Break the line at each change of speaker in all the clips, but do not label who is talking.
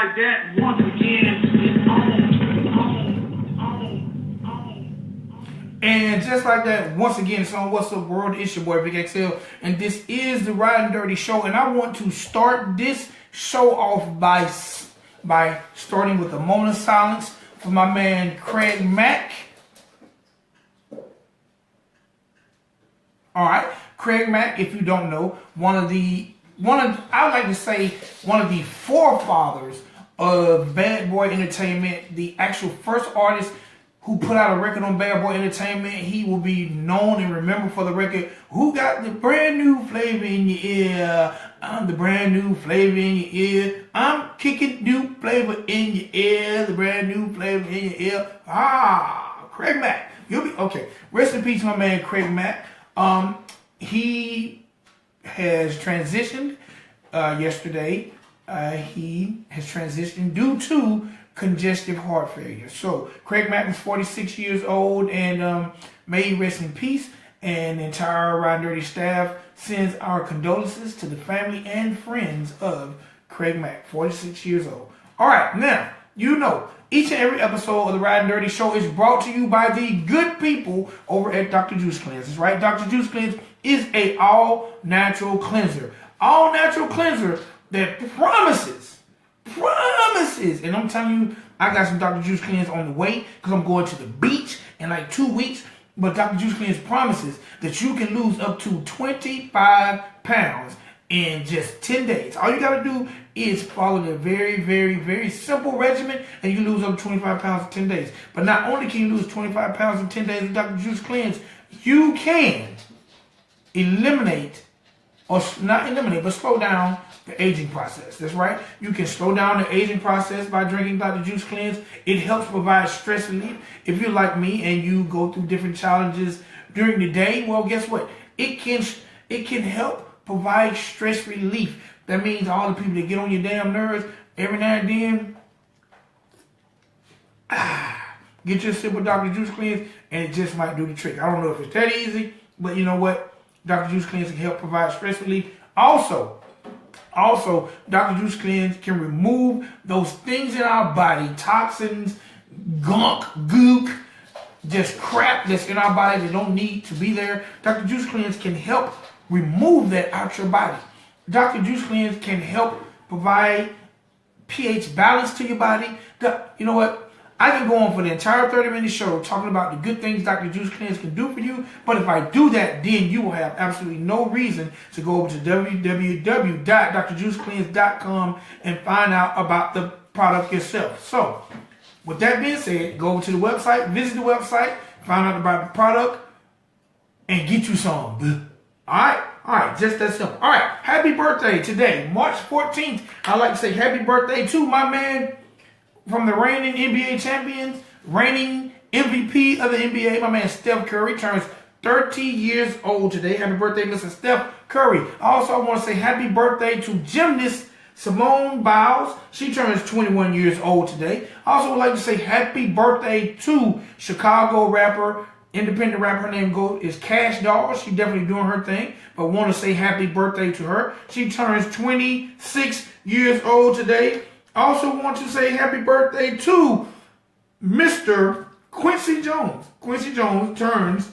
like that, once again, is on.
And just like that, once again, it's on What's Up World. It's your boy Vic XL, and this is the Ridin Durty Show. And I want to start this show off by starting with a moment of silence for my man Craig Mack. All right, Craig Mack, if you don't know, one of the forefathers of Bad Boy Entertainment, the actual first artist who put out a record on Bad Boy Entertainment. He will be known and remembered for the record, Who Got the Brand New Flavor in Your Ear? I'm the brand new flavor in your ear. I'm kicking new flavor in your ear. The brand new flavor in your ear. Craig Mack. You'll be okay. Rest in peace, my man Craig Mack. He has transitioned yesterday. He has transitioned due to congestive heart failure. So Craig Mack was 46 years old, and may he rest in peace. And the entire Ridin Durty staff sends our condolences to the family and friends of Craig Mack, 46 years old. All right, now, you know, each and every episode of the Ridin Durty Show is brought to you by the good people over at Dr. Juice Cleanse. That's right, Dr. Juice Cleanse is a all-natural cleanser. All-natural cleanser that promises, and I'm telling you, I got some Dr. Juice Cleanse on the way because I'm going to the beach in like 2 weeks. But Dr. Juice Cleanse promises that you can lose up to 25 pounds in just 10 days. All you got to do is follow the very, very, very simple regimen, and you lose up to 25 pounds in 10 days. But not only can you lose 25 pounds in 10 days with Dr. Juice Cleanse, you can eliminate, or not eliminate, but slow down the aging process. That's right. You can slow down the aging process by drinking Dr. Juice Cleanse. It helps provide stress relief. If you're like me and you go through different challenges during the day, well, guess what? It can help provide stress relief. That means all the people that get on your damn nerves every now and then, get you a sip of Dr. Juice Cleanse, and it just might do the trick. I don't know if it's that easy, but you know what? Dr. Juice Cleanse can help provide stress relief. Also, Dr. Juice Cleanse can remove those things in our body, toxins, gunk, gook, just crap that's in our body that don't need to be there. Dr. Juice Cleanse can help remove that out your body. Dr. Juice Cleanse can help provide pH balance to your body. You know what? I can go on for the entire 30-minute show talking about the good things Dr. Juice Cleanse can do for you, but if I do that, then you will have absolutely no reason to go over to www.drjuicecleanse.com and find out about the product yourself. So, with that being said, go over to the website, visit the website, find out about the product, and get you some. All right, just that simple. All right, happy birthday today, March 14th. I'd like to say happy birthday to my man from the reigning NBA champions, reigning MVP of the NBA, my man Steph Curry turns 30 years old today. Happy birthday, Mr. Steph Curry. Also, I want to say happy birthday to gymnast Simone Biles. She turns 21 years old today. I also would like to say happy birthday to Chicago rapper, independent rapper. Her name is Cash Doll. She definitely doing her thing, but want to say happy birthday to her. She turns 26 years old today. Also want to say happy birthday to Mr. Quincy Jones. Quincy Jones turns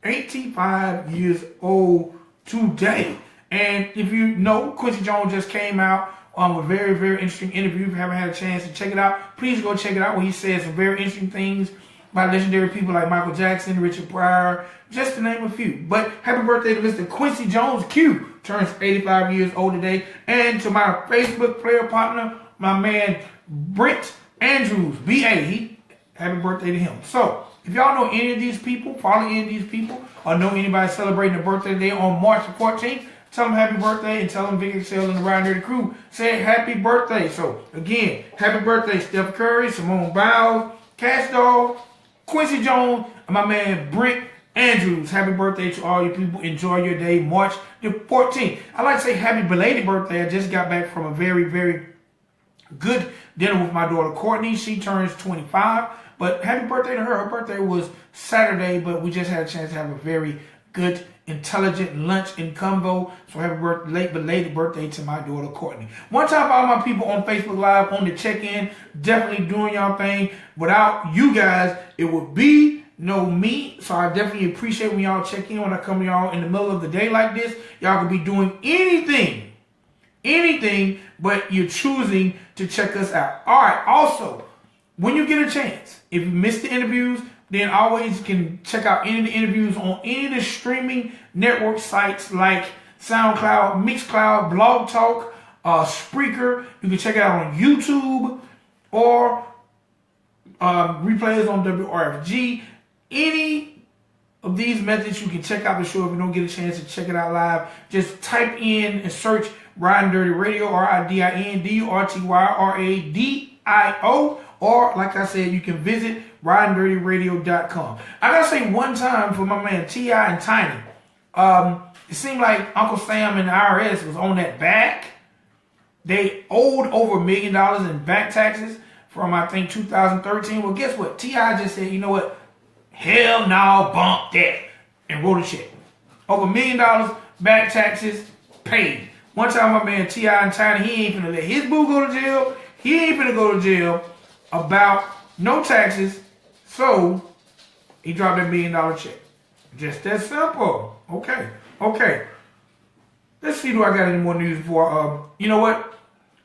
85 years old today. And if you know, Quincy Jones just came out with a very, very interesting interview. If you haven't had a chance to check it out, please go check it out, where he says some very interesting things by legendary people like Michael Jackson, Richard Pryor, just to name a few. But happy birthday to Mr. Quincy Jones. Q turns 85 years old today. And to my Facebook player partner, my man Brent Andrews, BA, happy birthday to him. So, if y'all know any of these people, follow any of these people, or know anybody celebrating a birthday today on March the 14th, tell them happy birthday and tell them Vic XL and the Ridin Durty crew say happy birthday. So, again, happy birthday Steph Curry, Simone Biles, Cash Doll, Quincy Jones, and my man Brent Andrews. Happy birthday to all you people. Enjoy your day, March the 14th. I'd like to say happy belated birthday. I just got back from a very, very good dinner with my daughter Courtney. She turns 25, but happy birthday to her. Her birthday was Saturday, but we just had a chance to have a very good intelligent lunch and convo. So happy late belated birthday to my daughter Courtney. One time for all my people on Facebook Live on the check-in, definitely doing y'all thing. Without you guys, it would be no me. So I definitely appreciate when y'all check in, when I come to y'all in the middle of the day like this. Y'all could be doing anything, but you're choosing to check us out. All right, also, when you get a chance, if you missed the interviews, then always can check out any of the interviews on any of the streaming network sites like SoundCloud, Mixcloud, Blogtalk, Spreaker. You can check it out on YouTube or replays on WRFG. Any of these methods, you can check out the show. If you don't get a chance to check it out live, just type in and search Ridin Durty Radio, RIDINDURTYRADIO, or like I said, you can visit RidinDurtyRadio.com. I gotta say one time for my man T.I. and Tiny, it seemed like Uncle Sam and the IRS was on that back. They owed over $1 million in back taxes from, I think, 2013. Well, guess what? T.I. just said, you know what? Hell no, bump that. And wrote a check. Over $1 million back taxes paid. One time my man T.I. and Tiny, he ain't finna let his boo go to jail. He ain't finna go to jail about no taxes. So, he dropped that $1 million check. Just that simple. Okay. Let's see, do I got any more news before, you know what?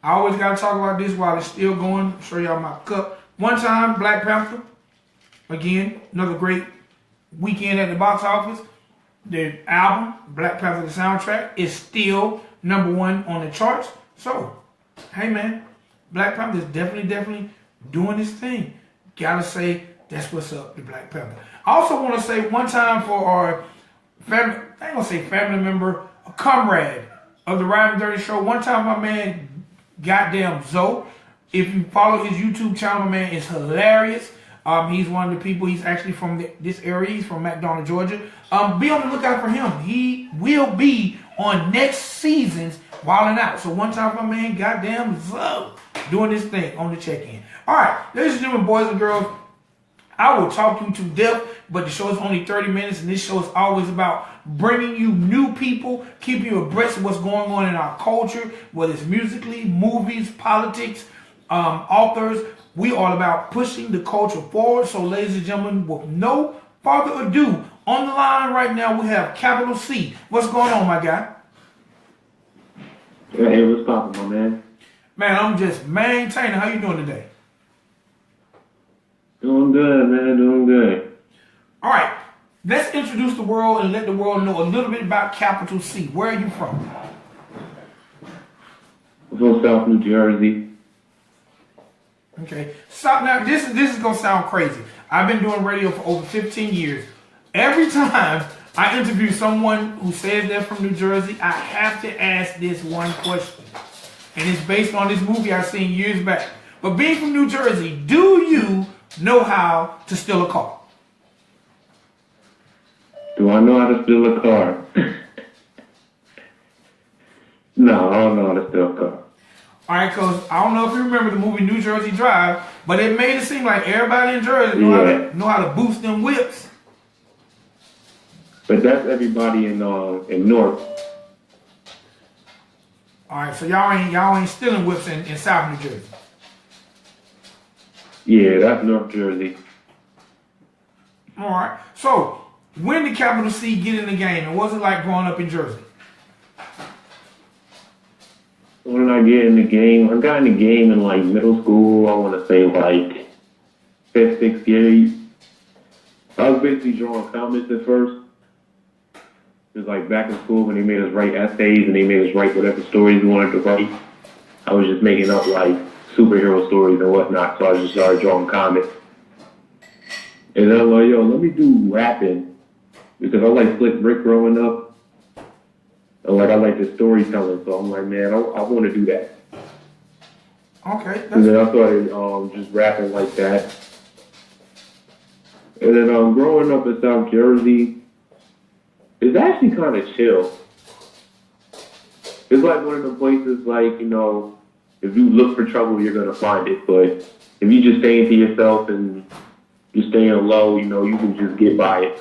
I always got to talk about this while it's still going. Show y'all my cup. One time, Black Panther. Again, another great weekend at the box office. The album, Black Panther, the soundtrack, is still #1 on the charts. So, hey man, Black Panther is definitely doing his thing. Gotta say, that's what's up to Black Panther. I also want to say one time for our family, I ain't gonna say family member, a comrade of the Ridin Durty Show. One time my man, goddamn Zoe, if you follow his YouTube channel, my man is hilarious. He's one of the people, he's actually from this area, he's from McDonough, Georgia. Be on the lookout for him. He will be on next season's Wildin' Out. So one time my man, goddamn Zoe, doing this thing on the check-in. All right, ladies and gentlemen, boys and girls, I will talk you to death, but the show is only 30 minutes, and this show is always about bringing you new people, keeping you abreast of what's going on in our culture, whether it's musically, movies, politics, authors. We all about pushing the culture forward. So, ladies and gentlemen, with no further ado, on the line right now, we have Capital C. What's going on, my guy?
Hey, what's poppin', my man?
Man, I'm just maintaining. How you doing today?
Doing good, man. Doing good.
All right. Let's introduce the world and let the world know a little bit about Capital C. Where are you from?
I'm from South New Jersey.
Okay. Stop now. This is gonna sound crazy. I've been doing radio for over 15 years. Every time I interview someone who says they're from New Jersey, I have to ask this one question. And it's based on this movie I seen years back. But being from New Jersey, do you know how to steal a car?
Do I know how to steal a car? No, I don't know how to steal a car.
All right, because I don't know if you remember the movie New Jersey Drive, but it made it seem like everybody in Jersey know how to boost them whips.
But that's everybody in North.
All right, so y'all ain't stealing whips in South New Jersey.
Yeah, that's North Jersey.
All right. So when did Capital C get in the game, and what was it like growing up in Jersey?
When did I get in the game? I got in the game in like middle school. I want to say like 5th, 6th grade. I was basically drawing comics at first. It was like back in school when they made us write essays and they made us write whatever stories we wanted to write. I was just making up like superhero stories and whatnot, so I just started drawing comics. And then I'm like, yo, let me do rapping because I like Slick Rick growing up. And like I like the storytelling, so I'm like, man, I want to do that.
Okay.
And then I started just rapping like that. And then growing up in South Jersey, it's actually kind of chill. It's like one of the places like, you know, if you look for trouble, you're going to find it. But if you just stay into yourself and you're staying low, you know, you can just get by it.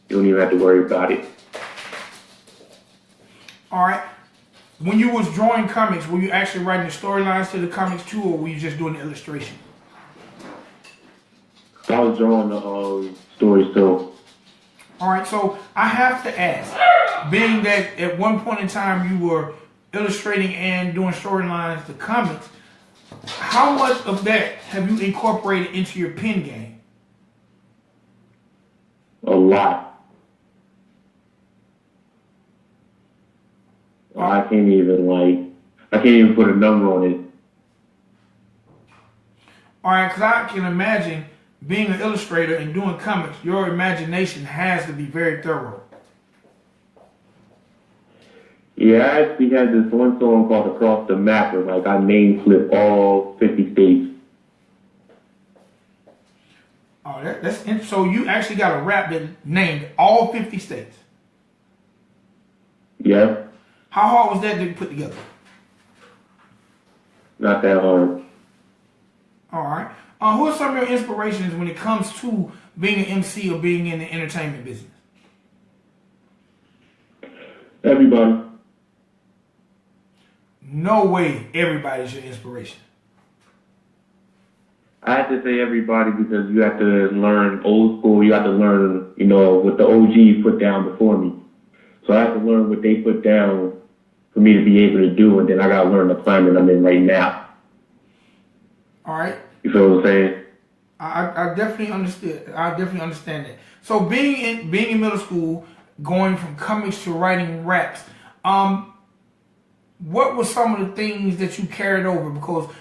You don't even have to worry about it.
All right. When you was drawing comics, were you actually writing the storylines to the comics too, or were you just doing the illustration?
I was drawing the stories too.
All right, so I have to ask, being that at one point in time you were illustrating and doing storylines to comics, how much of that have you incorporated into your pen game?
A lot. I can't even put a number on it.
All right, because I can imagine being an illustrator and doing comics, your imagination has to be very thorough.
Yeah, I actually had this one song called Across the Map where like I name flip all 50 states.
Oh, that's interesting. So you actually got a rap that named all 50 states.
Yeah.
How hard was that to put together?
Not that hard.
All right. Who are some of your inspirations when it comes to being an MC or being in the entertainment business?
Everybody.
No way everybody's your inspiration.
I have to say everybody because you have to learn old school. You have to learn, what the OGs put down before me. So I have to learn what they put down for me to be able to do, and then I got to learn the climate I'm in right now.
All right.
You feel what I'm saying?
I definitely understood. I definitely understand that. So being in middle school, going from comics to writing raps, what were some of the things that you carried over? Because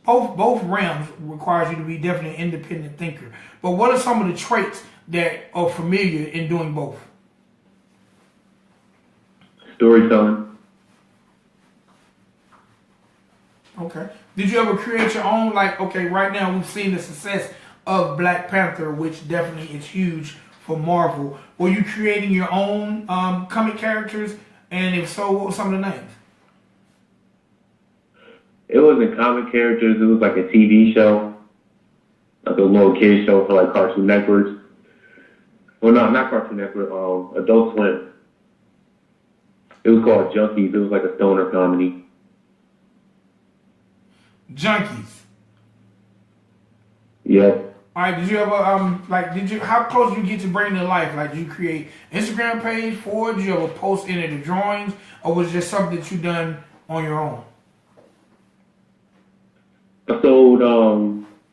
both realms requires you to be definitely an independent thinker. But what are some of the traits that are familiar in doing both?
Storytelling.
Okay. Did you ever create your own, right now we've seen the success of Black Panther, which definitely is huge for Marvel. Were you creating your own comic characters? And if so, what were some of the names?
It wasn't comic characters. It was like a TV show, like a little kid show for like Cartoon Networks. Well, no, not Cartoon Network. Adult Swim. It was called Junkies. It was like a stoner comedy.
Junkies.
Yeah.
All right. Did you ever how close did you get to bringing to life? Like, did you create Instagram page for it? Did you ever post any of the drawings, or was it just something that you done on your own?
I sold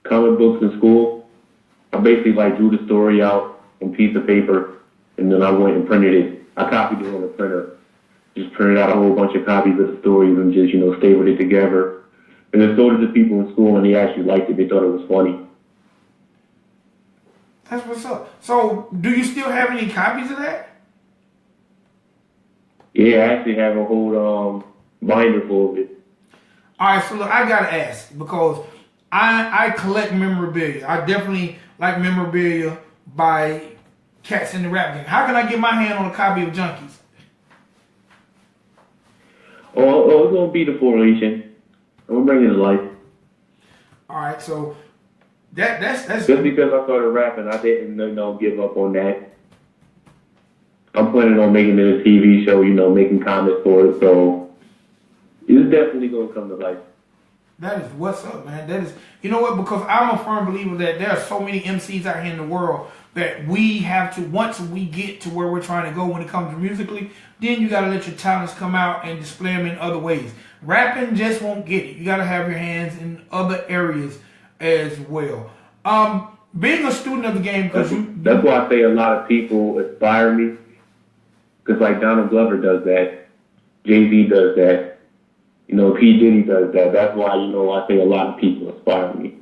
comic books in school. I basically drew the story out on a piece of paper, and then I went and printed it. I copied it on the printer. Just printed out a whole bunch of copies of the stories and just stapled it together. And then sold it to people in school, and they actually liked it. They thought it was funny.
That's what's up. So, do you still have any copies of that?
Yeah, I actually have a whole binder full of it.
All right, so look, I gotta ask because I collect memorabilia. I definitely like memorabilia by cats in the rap game. How can I get my hand on a copy of Junkies?
Oh, it's gonna be the correlation. I'm gonna bring it to life.
All right, so that's
just because I started rapping, I didn't give up on that. I'm planning on making it a TV show, making comments for it, so it's definitely gonna come to life.
That is what's up, man. That is, you know what? Because I'm a firm believer that there are so many MCs out here in the world that we have to, once we get to where we're trying to go when it comes to musically, then you got to let your talents come out and display them in other ways. Rapping just won't get it. You got to have your hands in other areas as well. Being a student of the game, because
that's why I say a lot of people inspire me. Because Donald Glover does that, Jay-Z does that. P. Diddy does that. That's why, I say a lot of people inspire me.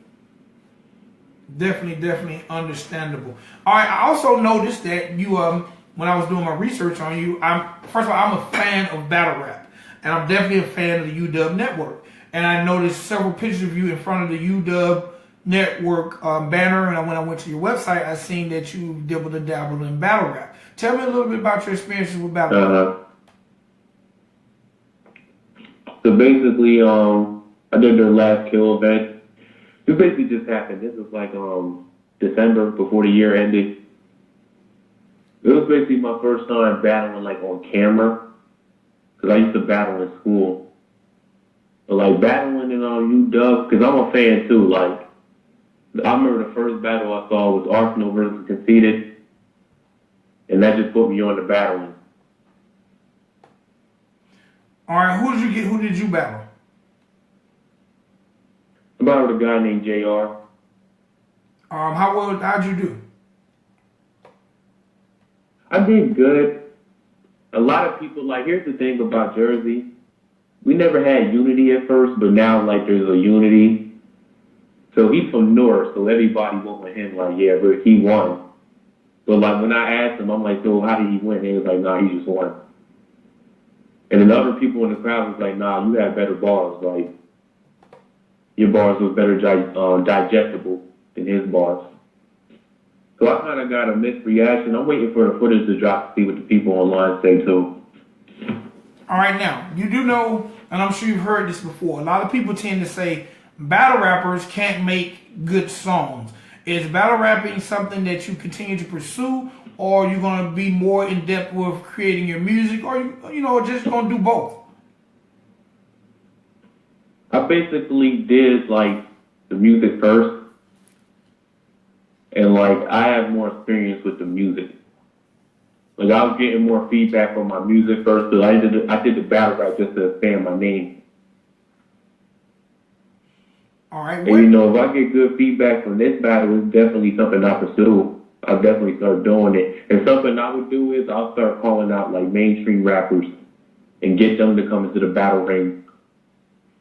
Definitely understandable. All right, I also noticed that you, when I was doing my research on you, first of all, I'm a fan of battle rap. And I'm definitely a fan of the UW Network. And I noticed several pictures of you in front of the UW Network banner. And when I went to your website, I seen that you dabbled in battle rap. Tell me a little bit about your experiences with battle rap.
So basically, I did their last kill event. It basically just happened. This was December before the year ended. It was basically my first time battling on camera. because I used to battle in school. But like battling in UW, because I'm a fan too. Like I remember the first battle I saw was Arsenal versus Conceited, and that just put me on the battling.
All right, who did you get? Who did you battle?
I battled a guy named JR.
How'd you do?
I did good. A lot of people, like, here's the thing about Jersey. We never had unity at first, but now, like, there's a unity. So he's from North, so everybody went with him, like, yeah, but he won. But, like, when I asked him, I'm like, so how did he win? And he was like, nah, he just won. And then other people in the crowd was like, nah, you had better bars. Like, your bars was better digestible than his bars. So I kind of got a mixed reaction. I'm waiting for the footage to drop to see what the people online say, too.
All right, now, you do know, and I'm sure you've heard this before, a lot of people tend to say battle rappers can't make good songs. Is battle rapping something that you continue to pursue, or are you going to be more in depth with creating your music, or just going to do both?
I basically did like the music first, and like I have more experience with the music. Like I was getting more feedback on my music first, so I did the battle rap just to expand my name.
All right.
And if I get good feedback from this battle, it's definitely something I pursue. I'll definitely start doing it. And something I would do is I'll start calling out like mainstream rappers and get them to come into the battle ring.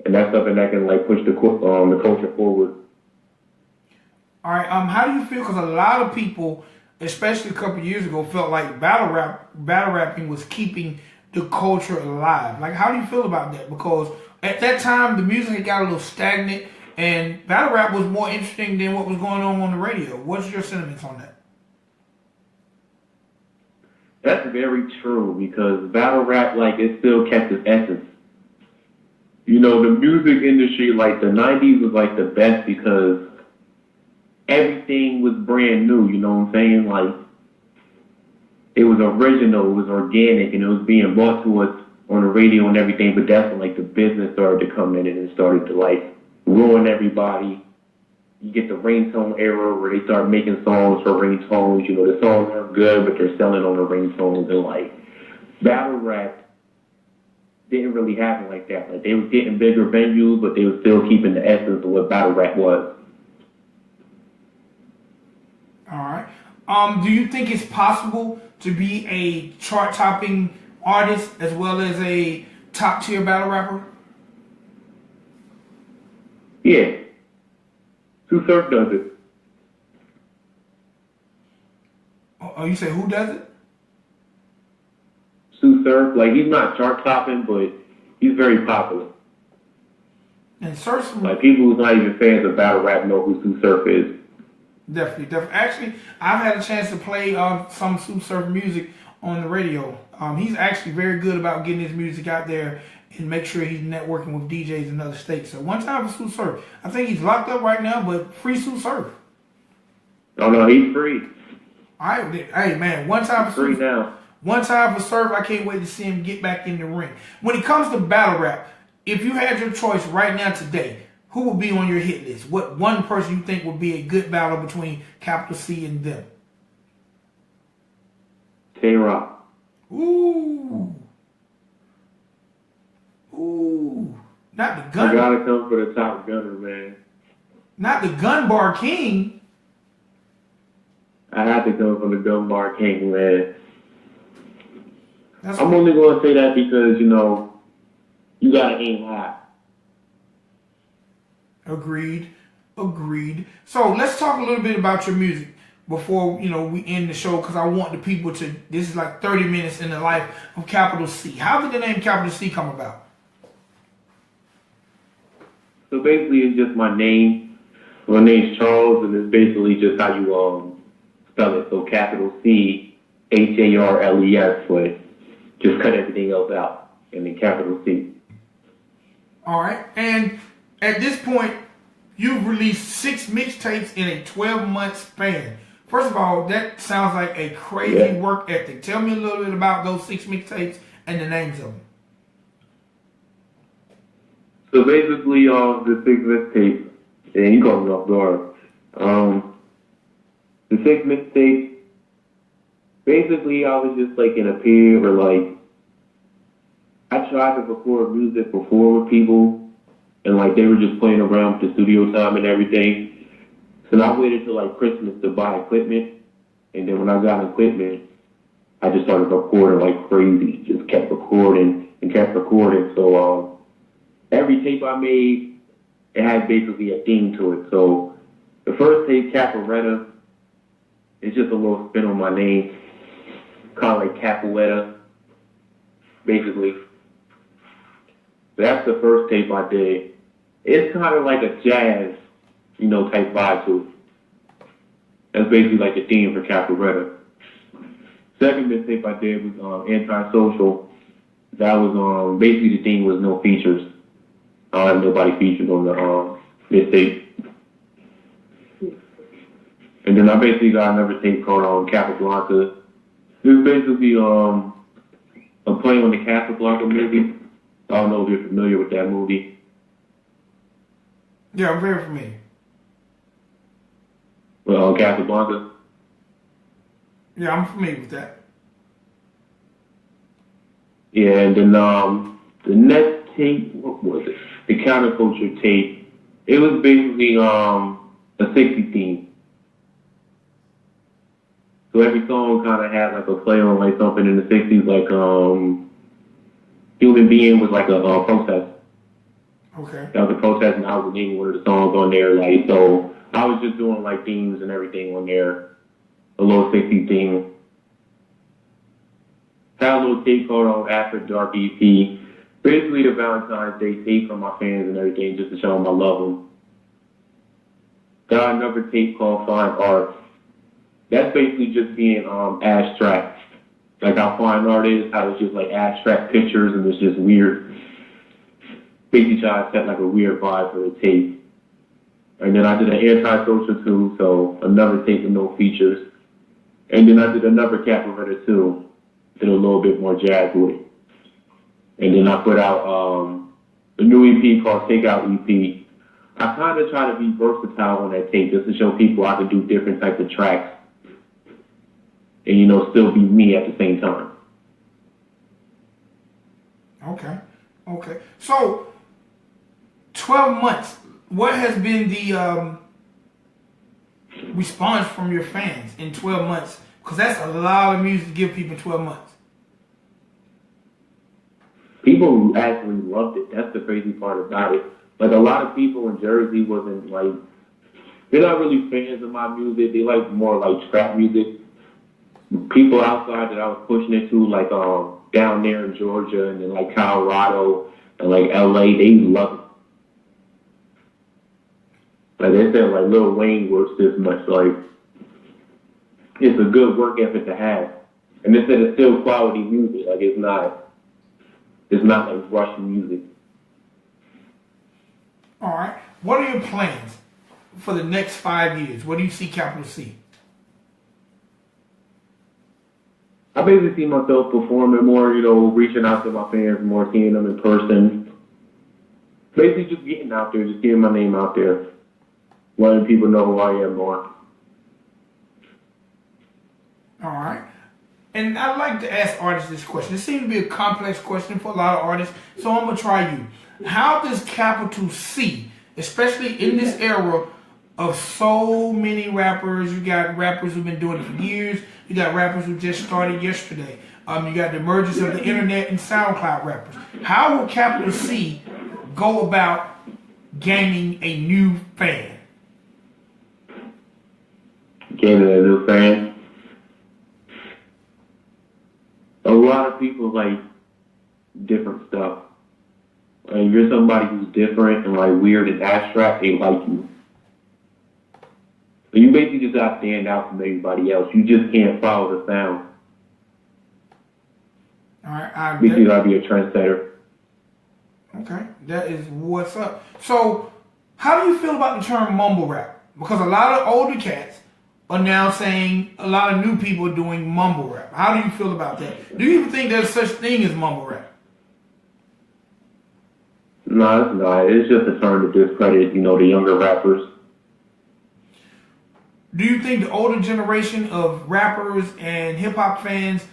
And that's something that can like push the culture forward.
All right. How do you feel? Because a lot of people, especially a couple of years ago, felt like battle rapping was keeping the culture alive. Like, how do you feel about that? Because at that time, the music had got a little stagnant, and battle rap was more interesting than what was going on the radio. What's your sentiments on that?
That's very true, because battle rap, like, it still kept its essence. The music industry, like, the 90s was, like, the best because everything was brand new, you know what I'm saying? Like, it was original, it was organic, and it was being brought to us on the radio and everything, but that's when, like, the business started to come in and it started to, like, ruin everybody. You get the ringtone era where they start making songs for ringtones. The songs aren't good, but they're selling on the ringtones. And, like, battle rap didn't really happen like that. Like, they was getting bigger venues, but they were still keeping the essence of what battle rap was.
All right. Do you think it's possible to be a chart-topping artist as well as a top-tier battle rapper?
Yeah. Sue Surf does it.
Oh, you say who does it?
Sue Surf. Like, he's not chart-topping, but he's very popular.
And Surf...
Like, people who's not even fans of battle rap know who Sue Surf is.
Definitely. Actually, I've had a chance to play some Sue Surf music on the radio. He's actually very good about getting his music out there and make sure he's networking with DJs in other states. So one time for Sue Surf. I think he's locked up right now, but free Sue Surf.
Oh, no, he's free.
All right. Hey, man, one time for
free
Surf.
now.
One time for Surf, I can't wait to see him get back in the ring. When it comes to battle rap, if you had your choice right now today, who would be on your hit list? What one person you think would be a good battle between Capital C and them?
K-Rock.
Ooh. Not the gun.
I gotta come for the top gunner, man.
Not the gun bar king.
I have to come for the gun bar king, man. I'm only gonna say that because, you gotta aim high.
Agreed. So let's talk a little bit about your music before, we end the show, because I want the people to, this is like 30 minutes in the life of Capital C. How did the name Capital C come about?
So basically it's just my name. My name's Charles, and it's basically just how you spell it. So capital C, Harles, but just cut everything else out, and then capital C.
All right. And at this point, you've released 6 mixtapes in a 12-month span. First of all, that sounds like a crazy work ethic. Tell me a little bit about those 6 mixtapes and the names of them.
So basically, the 6 mixtapes, and you caught me off guard. The 6 mixtapes, basically, I was just like in a period where like I tried to record music before with people, and like they were just playing around with the studio time and everything. So I waited till like Christmas to buy equipment, and then when I got equipment, I just started recording like crazy. Just kept recording and kept recording. So every tape I made, it had basically a theme to it. So the first tape, Capoeira, it's just a little spin on my name, kind of like Capoeira, basically. So that's the first tape I did. It's kind of like a jazz, type vibe to it. That's basically like the theme for Capoeira. Second mixtape I did was Antisocial. That was basically the theme was no features. I don't have nobody featured on the mixtape. And then I basically got another tape called Casablanca. It was basically a play on the Casablanca movie. I don't know if you're familiar with that movie.
Yeah, I'm very familiar.
Well, Casablanca.
Yeah, I'm familiar with that.
Yeah, and then the next tape, what was it? The Counterculture tape. It was basically a 60 theme. So every song kind of had like a play on like something in the 60s, like Human Being was like a protest.
Okay.
That was a protest, and I was naming one of the songs on there. Like, so I was just doing like themes and everything on there. A little 60s theme. Had a little tape called After Dark EP. Basically the Valentine's Day tape from my fans and everything, just to show them I love them. Got another tape called Fine Art. That's basically just being abstract. Like how fine art is, how it's just like abstract pictures and it's just weird. Basically try to set like a weird vibe for the tape. And then I did an Antisocial too, so another tape with no features. And then I did another Capoeira too. Did a little bit more jazz with it. And then I put out a new EP called Takeout EP. I kind of try to be versatile on that tape just to show people I can do different types of tracks and, still be me at the same time.
Okay. So, 12 months, what has been the response from your fans in 12 months? Because that's a lot of music to give people in 12 months.
People actually loved it. That's the crazy part about it. Like, a lot of people in Jersey wasn't, like, they're not really fans of my music. They like more, like, trap music. People outside that I was pushing it to, like, down there in Georgia and then, like, Colorado and, like, L.A., they love it. Like, they said, like, Lil Wayne works this much. Like, it's a good work ethic to have. And they said it's still quality music. Like, it's not like Russian music.
All right. What are your plans for the next 5 years? What do you see Capital C?
I basically see myself performing more, reaching out to my fans more, seeing them in person. Basically just getting out there, just getting my name out there. Letting people know who I am more.
All right. And I'd like to ask artists this question. It seems to be a complex question for a lot of artists, so I'm going to try you. How does Capital C, especially in this era of so many rappers, you got rappers who've been doing it for years, you got rappers who just started yesterday, you got the emergence of the internet and SoundCloud rappers. How will Capital C go about gaining a new fan?
Gaining a new fan? A lot of people like different stuff. Like, if you're somebody who's different and like weird and abstract, they like you. So you basically just gotta stand out from everybody else. You just can't follow the sound.
All right,
You gotta be a trendsetter.
Okay, that is what's up. So, how do you feel about the term mumble rap? Because a lot of older cats are now saying a lot of new people are doing mumble rap. How do you feel about that? Do you even think there's such thing as mumble rap?
No, it's not. It's just a term to discredit, the younger rappers.
Do you think the older generation of rappers and hip hop fans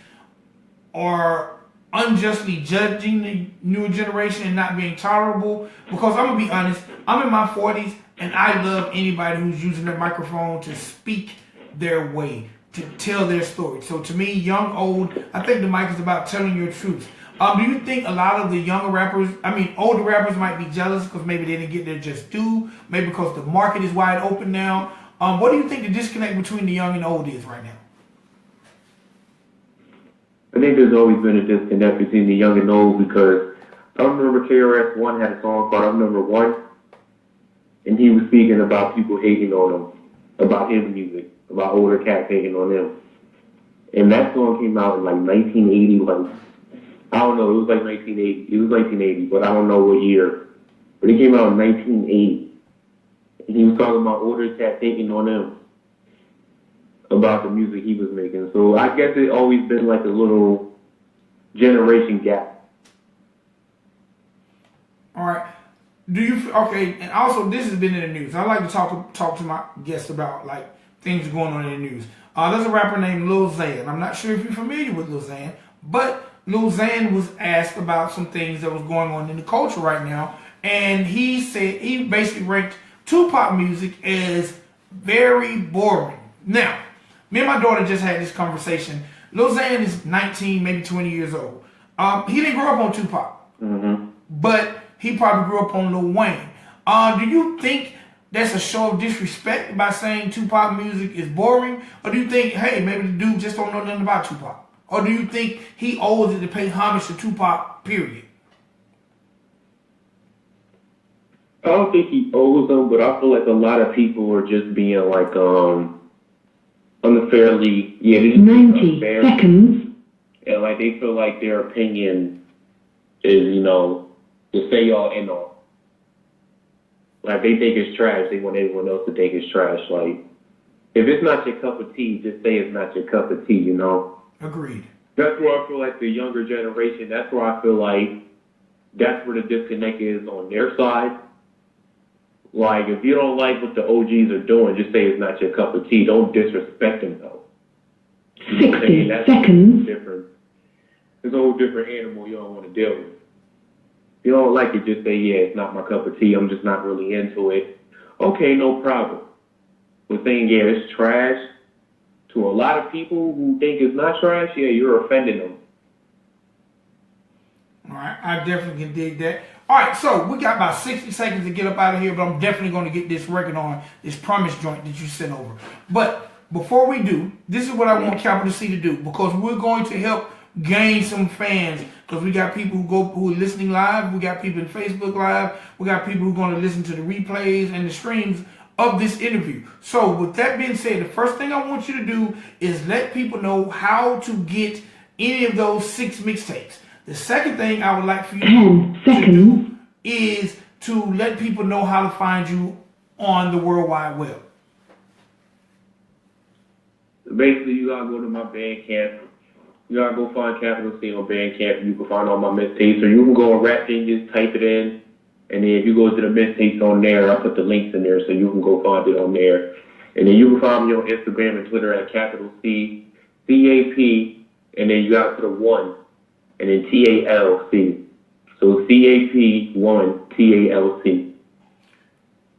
are unjustly judging the newer generation and not being tolerable? Because I'm gonna be honest, I'm in my 40s and I love anybody who's using their microphone to speak their way, to tell their story. So to me, young, old, I think the mic is about telling your truth. Do you think a lot of the older rappers might be jealous because maybe they didn't get their just due, maybe because the market is wide open now? What do you think the disconnect between the young and the old is right now?
I think there's always been a disconnect between the young and old because I remember KRS-One had a song called I'm Number One, and he was speaking about people hating on him, about his music, about older cats hating on him. And that song came out in like 1980, I don't know, it was like 1980. It was 1980, but I don't know what year. But it came out in 1980. And he was talking about older cats hating on him about the music he was making. So I guess it always been like a little generation gap.
All right. And also this has been in the news. I like to talk to my guests about like things going on in the news. There's a rapper named Lil Xan. I'm not sure if you're familiar with Lil Xan, but Lil Xan was asked about some things that was going on in the culture right now, and he said he basically ranked Tupac music as very boring. Now, me and my daughter just had this conversation. Lil Xan is 19, maybe 20 years old. He didn't grow up on Tupac, but he probably grew up on Lil Wayne. Do you think that's a show of disrespect by saying Tupac music is boring? Or do you think, hey, maybe the dude just don't know nothing about Tupac? Or do you think he owes it to pay homage to Tupac, period?
I don't think he owes them, but I feel like a lot of people are just being like unfairly, they're just
90
unfair.
seconds.
And like they feel like their opinion is, to say all and all. Like they think it's trash, they want everyone else to think it's trash. Like if it's not your cup of tea, just say it's not your cup of tea,
Agreed.
That's where I feel like the younger generation, that's where I feel like that's where the disconnect is on their side. Like, if you don't like what the OGs are doing, just say it's not your cup of tea. Don't disrespect them, though.
60 seconds.
Different. It's a whole different animal you don't want to deal with. If you don't like it, just say, yeah, it's not my cup of tea. I'm just not really into it. Okay, no problem. But saying, yeah, it's trash, to a lot of people who think it's not trash, yeah, you're offending them.
All right, I definitely can dig that. All right, so we got about 60 seconds to get up out of here, but I'm definitely going to get this record on, this Promise joint that you sent over. But before we do, this is what I want Capital C to do, because we're going to help gain some fans, because we got people who are listening live, we got people in Facebook Live, we got people who are going to listen to the replays and the streams of this interview. So with that being said, the first thing I want you to do is let people know how to get any of those 6 mixtapes. The second thing I would like for you to do is to let people know how to find you on the World Wide Web.
Basically, you gotta go to my bandcamp. You gotta go find Capital C on bandcamp. You can find all my mixtapes, or you can go on Rap Genius, type it in, and then if you go to the mixtapes on there, I put the links in there so you can go find it on there. And then you can find me on Instagram and Twitter at Capital C, CAP, and then you got to the 1, and then TALC. So CAP1 TALC.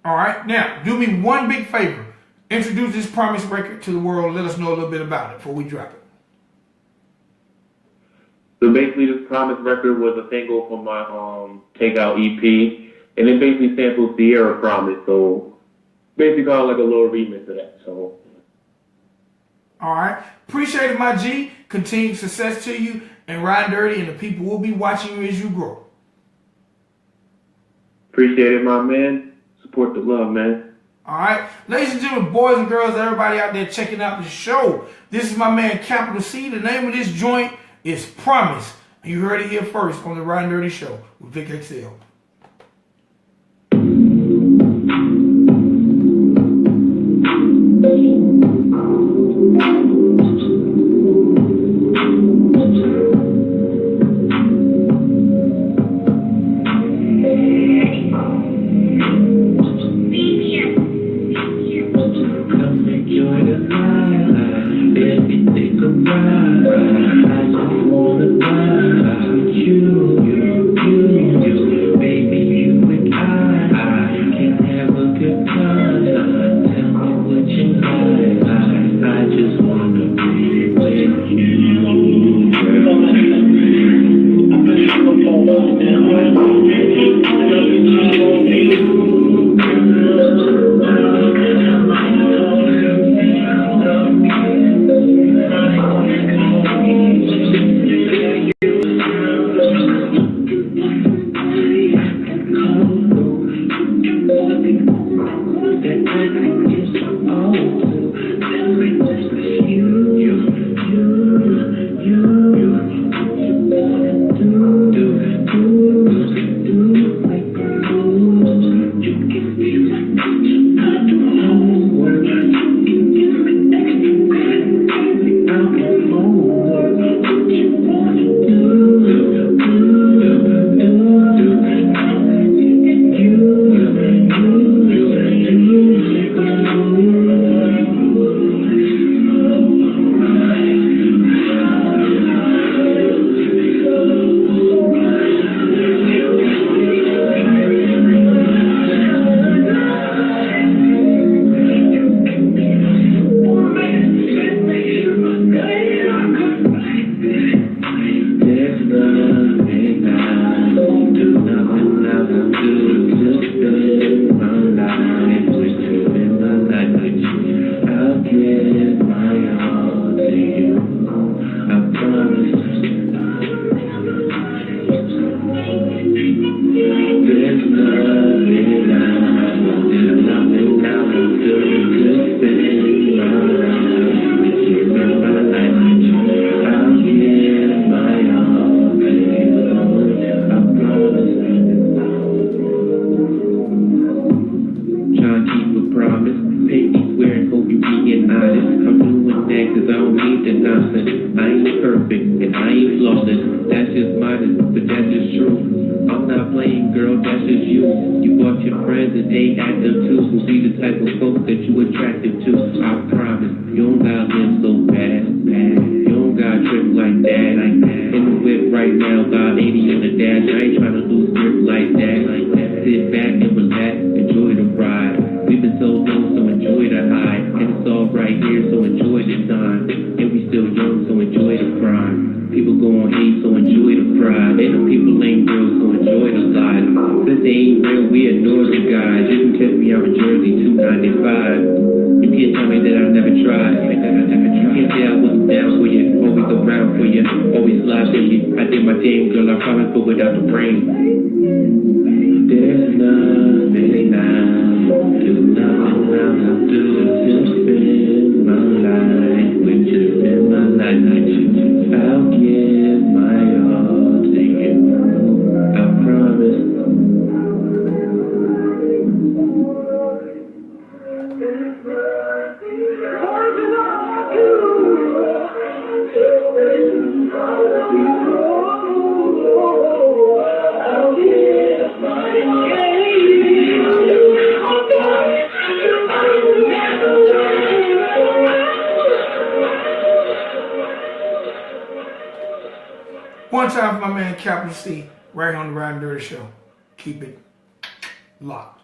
All right, now do me one big favor. Introduce this Promise record to the world. Let us know a little bit about it before we drop it.
So basically, this Promise record was a single from my Takeout EP, and it basically samples Sierra Promise. So basically, kind of like a little remix of that. So.
All right, appreciate it, my G. Continued success to you, and Ridin Durty, and the people will be watching you as you grow.
Appreciate it, my man. Support the love, man.
All right, ladies and gentlemen, boys and girls, everybody out there checking out the show. This is my man Capital C. The name of this joint is Promise. And you heard it here first on the Ridin Durty Show with Vic XL.
There's nothing I won't do, nothing I won't do to spend my life with you in my life. I'll give my all to you, I promise. Trying to keep a promise, pinky swear and hope you being honest. I'm doing that cause I don't need the nonsense. I ain't perfect and I ain't flawless. That's just modest, but that's just true. I'm not playing, girl, that's just you. You bought your friends and they active too. So see the type of folks that you attracted to. I promise, you don't gotta live so bad. You don't gotta trip like that. In the whip right now, about 80 on the dash. I ain't trying to lose grip like that. Sit back and relax, enjoy the ride. We've been so low, so enjoy the high. And it's all right here, so enjoy the time. And we still young, so enjoy the prime. People gon' hate, so enjoy the pride. And the people ain't real, so enjoy the lies. Since they ain't real, we ignore the guys. You can catch me out in Jersey, 295. You can't tell me that I never tried. You can't say I wasn't down for you, always around for you, always live for you. I did my thing, girl, I promise, but without the brain. There's nothing I won't do, nothing I won't do to spend my life with you, spend my life with you. I'll give my all to you, I promise.
One time for my man Capital C, right on the Ridin Durty Show. Keep it locked.